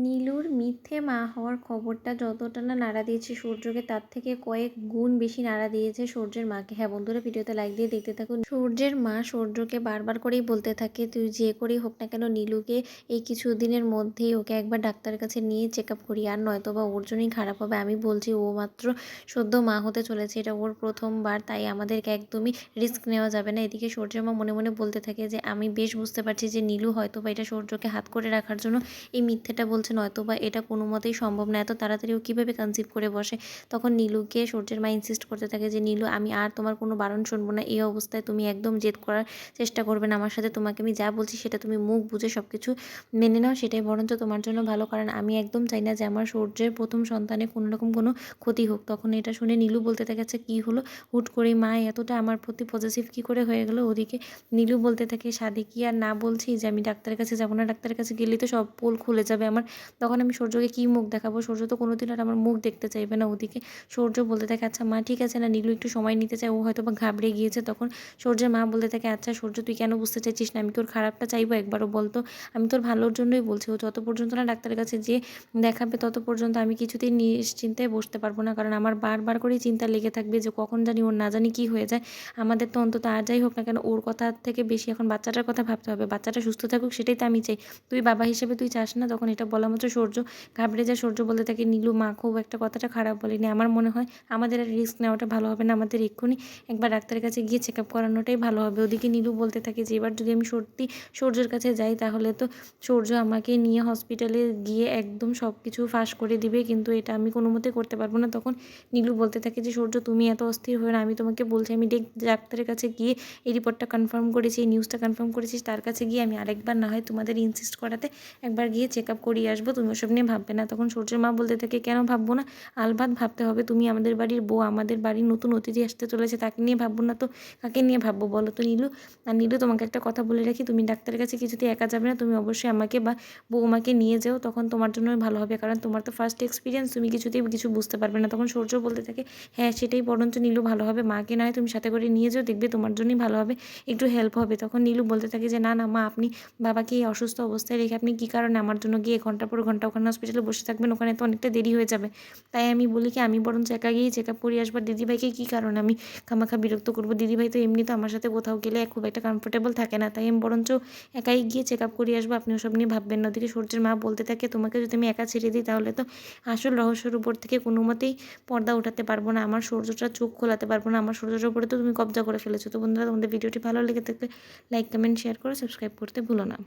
নীলুর মিথ্যে মা হওয়ার খবরটা যতটা না নাড়া দিয়েছে সূর্যকে, তার থেকে কয়েক গুণ বেশি নাড়া দিয়েছে সূর্যের মাকে। হ্যাঁ বন্ধুরা, ভিডিওতে লাইক দিয়ে দেখতে থাকুন। সূর্যের মা সূর্যকে বারবার করেই বলতে থাকে, তুই যে করেই হোক না কেন নীলুকে এই কিছুদিনের মধ্যেই ওকে একবার ডাক্তারের কাছে নিয়ে চেক আপ করি, আর নয়তো বা ওর জন্যই খারাপ হবে। আমি বলছি ও মাত্র সদ্য মা হতে চলেছে, এটা ওর প্রথমবার, তাই আমাদেরকে একদমই রিস্ক নেওয়া যাবে না। এদিকে সূর্যের মা মনে মনে বলতে থাকে যে আমি বেশ বুঝতে পারছি যে নীলু হয়তো বা এটা সূর্যকে হাত করে রাখার জন্য এই মিথ্যেটা বলছে, নয়তো বা এটা কোনো মতেই সম্ভব না, এত তাড়াতাড়ি ও কীভাবে কনসিভ করে বসে। তখন নীলুকে সূর্যের মা ইনসিস্ট করতে থাকে যে নীলু, আমি আর তোমার কোনো বারণ শুনবো না, এই অবস্থায় তুমি একদম জেদ করার চেষ্টা করবে না আমার সাথে, তোমাকে আমি যা বলছি সেটা তুমি মুখ বুঝে সব কিছু মেনে নাও, সেটাই বরঞ্চ তোমার জন্য ভালো, কারণ আমি একদম চাই না যে আমার সূর্যের প্রথম সন্তানে কোনো রকম কোনো ক্ষতি হোক। তখন এটা শুনে নীলু বলতে থাকে, আচ্ছা কী হলো হুট করে মা এতটা আমার প্রতি পজিটিভ কী করে হয়ে গেলো। ওদিকে নীলু বলতে থাকে, সাদে কি আর না বলছি যে আমি ডাক্তারের কাছে যাবো না, ডাক্তারের কাছে গেলেই তো সব পোল খুলে যাবে আমার, তখন আমি সূর্যকে কী মুখ দেখাবো, সূর্য তো কোনোদিন আর আমার মুখ দেখতে চাইবে না। ওদিকে সূর্য বলতে থাকে, আচ্ছা মা ঠিক আছে না, নীলু একটু সময় নিতে চায়, ও হয়তো বা ঘাবড়ে গিয়েছে। তখন সূর্যের মা বলতে থাকে, আচ্ছা সূর্য তুই কেন বুঝতে চাইছিস না, আমি তোর খারাপটা চাইবো একবারও বলতো, আমি তোর ভালোর জন্যই বলছি, ও যত পর্যন্ত না ডাক্তারের কাছে যেয়ে দেখাবে তত পর্যন্ত আমি কিছুতেই নিশ্চিন্তায় বসতে পারবো না, কারণ আমার বারবার করেই চিন্তা লেগে থাকবে যে কখন জানি ওর না জানি কী হয়ে যায়। আমাদের তো অন্তত আর যাই হোক না কেন ওর কথা থেকে বেশি এখন বাচ্চাটার কথা ভাবতে হবে, বাচ্চাটা সুস্থ থাকুক সেটাই তো আমি চাই, তুই বাবা হিসেবে তুই চাস না। তখন এটা বলা মাত্র সূর্য ঘাবড়ে যায়। সূর্য বলতে থাকে, নীলু মা খুব একটা কথাটা খারাপ বলেনি, আমার মনে হয় আমাদের আর রিস্ক নেওয়াটা ভালো হবে না, আমাদের এক্ষুনি একবার ডাক্তারের কাছে গিয়ে চেক আপ করানোটাই ভালো হবে। ওদিকে নীলু বলতে থাকে যে এবার যদি আমি সত্যি সূর্যের কাছে যাই তাহলে তো সূর্য আমাকে নিয়ে হসপিটালে গিয়ে একদম সব কিছু ফাঁস করে দিবে, কিন্তু এটা আমি কোনো মতে করতে পারবো না। তখন নীলু বলতে থাকে যে সূর্য তুমি এত অস্থির হয়ে না, আমি তোমাকে বলছি আমি ডাক্তারের কাছে গিয়ে এই রিপোর্টটা কনফার্ম করেছি, এই নিউজটা কনফার্ম করেছি, তার কাছে গিয়ে আমি আরেকবার না হয় তোমাদের ইনসিস্ট করাতে একবার গিয়ে চেক আপ করিয়ে আসবো, তুমি ওসব নিয়ে ভাববে না। তখন সূর্যের মা বলতে থাকে, কেন ভাববো না, আলবাত ভাবতে হবে, তুমি আমাদের বাড়ির বউ, আমাদের বাড়ির নতুন অতিথি আসতে চলেছে, তাকে নিয়ে ভাববো না তো কাকে নিয়ে ভাববো বলো তো নীলু। আর নীলু তোমাকে একটা কথা বলে রাখি, তুমি ডাক্তারের কাছে কিছুতেই একা যাবে না, তুমি অবশ্যই আমাকে বা বৌমাকে নিয়ে যাও, তখন তোমার জন্যই ভালো হবে, কারণ তোমার তো ফার্স্ট এক্সপিরিয়েন্স, তুমি কিছুতেই কিছু বুঝতে পারবে না। তখন সূর্য বলতে থাকে, হ্যাঁ সেটাই বরঞ্চ নীলু ভালো হবে, মাকে না হয় তুমি সাথে করে নিয়ে যাও, দেখবে তোমার জন্যই ভালো হবে, একটু হেল্প হবে। তখন নীলু বলতে থাকে যে না না মা, আপনি বাবাকে এই অসুস্থ অবস্থায় রেখে আপনি কী কারণে আমার জন্য গিয়ে ঘন্টার পর ঘন্টা ওখানে হসপিটালে বসে থাকবেন, ওখানে তো অনেকটা দেরি হয়ে যাবে। তাই আমি বলি কি, আমি বরঞ্চ একা গিয়েই চেক আপ করিয়ে আসবার, দিদিভাইকে কী কারণে আমি খামাখা বিরক্ত করবো, দিদিভাই তো এমনি তো আমার সাথে কোথাও গেলে খুব একটা কমফোর্টেবল থাকে না, তাই আমি বরঞ্চ একাই গিয়ে চেক আপ করিয়ে আসবো, আপনি ওসব নিয়ে ভাববেন না। ওদিকে সূর্যের মা বলতে থাকে, তোমাকে যদি আমি একা ছেড়ে দিই তাহলে তো আসল রহস্যের উপর থেকে কোনো মতেই পর্দা উঠাতে পারবো না, আমার সূর্যটা চোখ খোলাতে পারবো না, আমার সূর্যের উপরে তো তুমি কবজা করে ফেলেছো। তো বন্ধুরা, তোমাদের ভিডিওটি ভালো লেগে থাকলে লাইক কমেন্ট শেয়ার করে সাবস্ক্রাইব করতে ভুলো না।